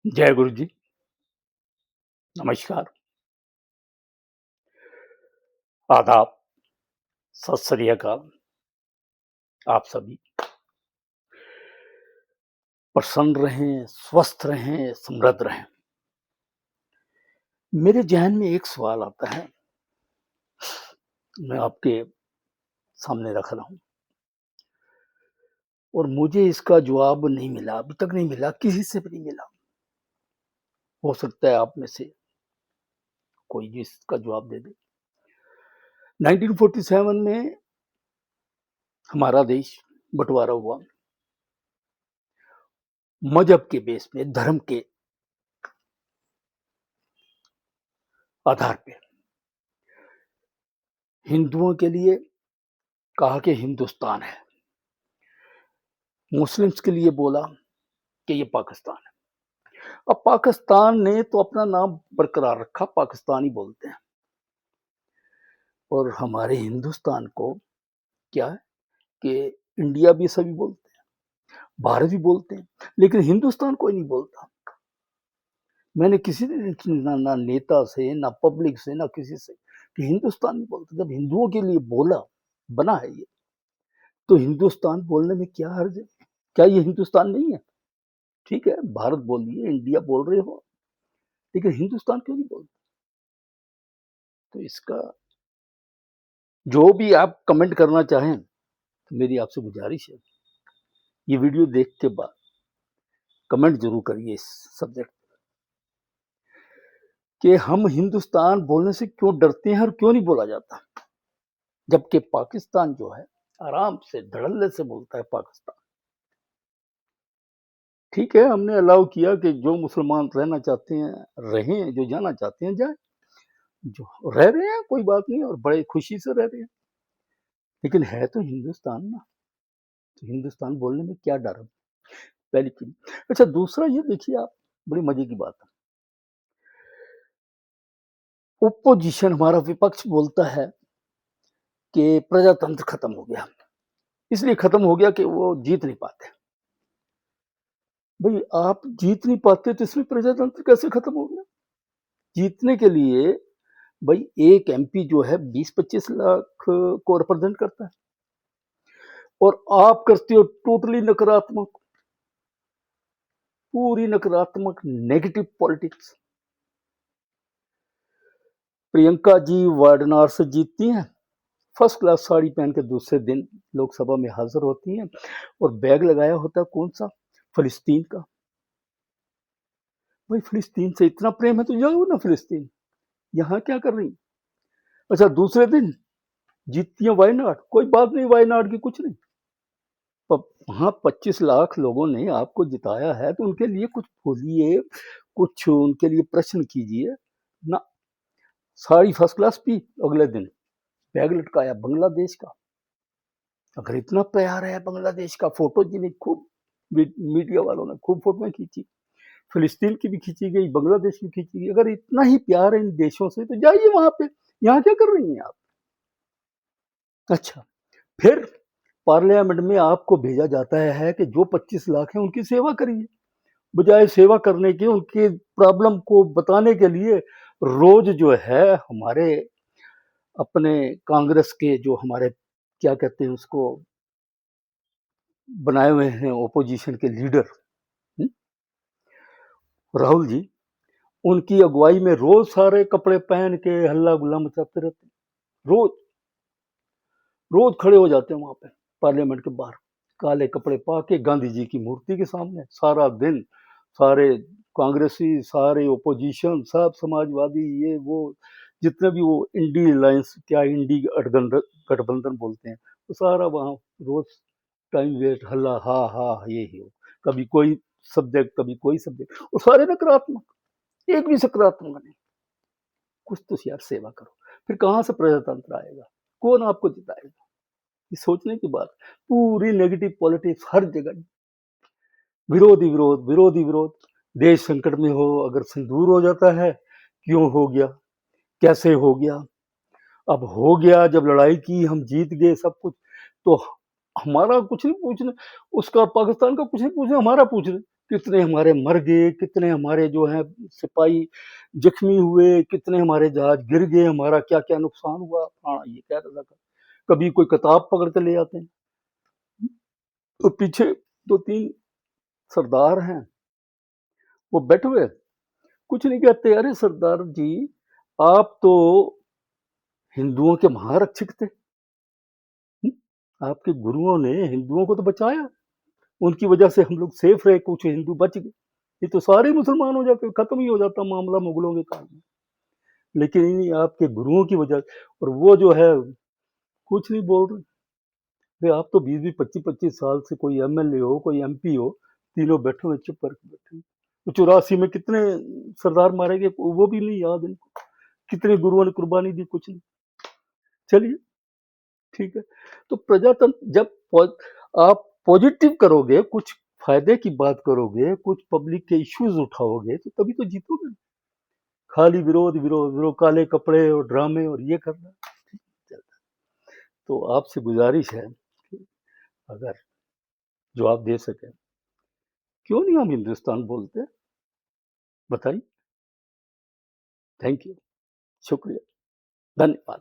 जय गुरु जी, नमस्कार, आदाब, सत श्री अकाल। आप सभी प्रसन्न रहें, स्वस्थ रहें, समृद्ध रहें। मेरे ज़हन में एक सवाल आता है, मैं आपके सामने रख रहा हूँ और मुझे इसका जवाब नहीं मिला, अभी तक नहीं मिला, किसी से भी नहीं मिला। हो सकता है आप में से कोई भी इसका जवाब दे दे। 1947 में हमारा देश बँटवारा हुआ, मज़हब के बेस पे, धर्म के आधार पे। हिंदुओं के लिए कहा कि हिंदुस्तान है, मुस्लिम्स के लिए बोला कि ये पाकिस्तान है। अब पाकिस्तान ने तो अपना नाम बरकरार रखा, पाकिस्तानी बोलते हैं, और हमारे हिंदुस्तान को क्या है कि इंडिया भी सभी बोलते हैं, भारत भी बोलते हैं, लेकिन हिंदुस्तान कोई नहीं बोलता। मैंने किसी ना नेता से, ना पब्लिक से, ना किसी से कि हिंदुस्तान नहीं बोलता। जब हिंदुओं के लिए बोला बना है ये, तो हिंदुस्तान बोलने में क्या हर्ज है? क्या ये हिंदुस्तान नहीं है? ठीक है, भारत बोलिए, इंडिया बोल रहे हो, लेकिन हिंदुस्तान क्यों नहीं बोलते? तो इसका जो भी आप कमेंट करना चाहें, तो मेरी आपसे गुजारिश है, ये वीडियो देख के बाद कमेंट जरूर करिए इस सब्जेक्ट कि हम हिंदुस्तान बोलने से क्यों डरते हैं और क्यों नहीं बोला जाता, जबकि पाकिस्तान जो है आराम से धड़ल्ले से बोलता है पाकिस्तान। ठीक है, हमने अलाउ किया कि जो मुसलमान रहना चाहते हैं रहें, जो जाना चाहते हैं जाए, जो रह रहे हैं कोई बात नहीं और बड़े खुशी से रह रहे हैं, लेकिन है तो हिंदुस्तान ना। तो हिंदुस्तान बोलने में क्या डर है, पहली चीज। अच्छा, दूसरा ये देखिए आप, बड़ी मजे की बात है, ओपोजिशन हमारा विपक्ष बोलता है कि प्रजातंत्र खत्म हो गया, इसलिए खत्म हो गया कि वो जीत नहीं पाते। भाई आप जीत नहीं पाते तो इसमें प्रजातंत्र कैसे खत्म हो गया? जीतने के लिए भाई एक एमपी जो है 20-25 लाख को रिप्रेजेंट करता है, और आप करते हो टोटली नकारात्मक, पूरी नकारात्मक नेगेटिव पॉलिटिक्स। प्रियंका जी वार्डनार से जीतती हैं, फर्स्ट क्लास साड़ी पहन के दूसरे दिन लोकसभा में हाजिर होती हैं, और बैग लगाया होता है कौन सा? फिलिस्तीन का। भाई फिलिस्तीन से इतना प्रेम है तो जाओ ना फिलिस्तीन, यहाँ क्या कर रही? अच्छा, दूसरे दिन जीतती है वायनाड, कोई बात नहीं, वायनाड की कुछ नहीं। वहां 25 लाख लोगों ने आपको जिताया है, तो उनके लिए कुछ बोलिए, कुछ उनके लिए प्रश्न कीजिए ना। साड़ी फर्स्ट क्लास पी, अगले दिन बैग लटकाया बांग्लादेश का। अगर इतना प्यार है बांग्लादेश का, फोटो जी ने खूब, मीडिया वालों ने खूब फोटो खींची, फिलिस्तीन की भी खींची गई, बांग्लादेश की खींची गई। अगर इतना ही प्यार है इन देशों से तो जाइए वहां पे, यहाँ क्या कर रही हैं आप? अच्छा, फिर पार्लियामेंट में आपको भेजा जाता है कि जो 25 लाख हैं उनकी सेवा करिए, बजाय सेवा करने के, उनके प्रॉब्लम को बताने के लिए रोज जो है हमारे अपने कांग्रेस के जो हमारे क्या कहते हैं उसको, बनाए हुए हैं ओपोजिशन के लीडर, राहुल जी, उनकी अगुवाई में रोज सारे कपड़े पहन के हल्ला गुल्ला मचाते रहते हैं। रोज रोज खड़े हो जाते हैं वहां पे पार्लियामेंट के बाहर, काले कपड़े पा के गांधी जी की मूर्ति के सामने, सारा दिन सारे कांग्रेसी, सारे ओपोजिशन, सब समाजवादी, ये वो जितने भी वो इंडी अलायंस, क्या इंडी गठबंधन बोलते हैं, तो सारा वहां रोज टाइम वेस्ट, हल्ला, हा हा ये ही हो, कभी कोई सब्जेक्ट, कभी कोई सब्जेक्ट, और सारे नकारात्मक, एक भी सकारात्मक नहीं। कुछ तो यार सेवा करो, फिर कहां से प्रजातंत्र आएगा? कौन आपको जिताएगा? ये सोचने की बात। पूरी नेगेटिव पॉलिटिक्स हर जगह, विरोधी विरोध, विरोधी विरोध। देश संकट में हो, अगर सिंदूर हो जाता है, क्यों हो गया, कैसे हो गया? अब हो गया, जब लड़ाई की, हम जीत गए सब कुछ, तो हमारा कुछ नहीं पूछना, उसका पाकिस्तान का कुछ नहीं पूछना, हमारा पूछ रहे। कितने हमारे मर गए, कितने हमारे जो है सिपाही जख्मी हुए, कितने हमारे जहाज गिर गए, हमारा क्या क्या नुकसान हुआ। हाँ, ये कह रहा था। कभी कोई किताब पकड़ के ले आते हैं, तो पीछे दो तीन सरदार हैं, वो बैठे हुए कुछ नहीं कहते। अरे सरदार जी, आप तो हिंदुओं के महारक्षक थे। आपके गुरुओं ने हिंदुओं को तो बचाया, उनकी वजह से हम लोग सेफ रहे, कुछ हिंदू बच गए। ये तो सारे मुसलमान हो जाते, खत्म ही हो जाता मामला मुगलों के काल में। लेकिन इन्हीं आपके गुरुओं की वजह, और वो जो है कुछ नहीं बोल रहे। भाई आप तो 20-25 साल से कोई एमएलए हो, कोई एमपी हो, तीनों बैठे हुए चुप करके बैठे हुए। तो 84 में कितने सरदार मारे गए वो भी नहीं याद इनको, कितने गुरुओं ने कुर्बानी दी, कुछ नहीं। चलिए ठीक है। तो प्रजातंत्र जब आप पॉजिटिव करोगे, कुछ फायदे की बात करोगे, कुछ पब्लिक के इश्यूज उठाओगे, तो तभी तो जीतोगे। खाली विरोध विरोध विरोध, काले कपड़े और ड्रामे और ये करना। तो आपसे गुजारिश है कि अगर जवाब दे सके, क्यों नहीं हम हिंदुस्तान बोलते, बताइए। थैंक यू, शुक्रिया, धन्यवाद।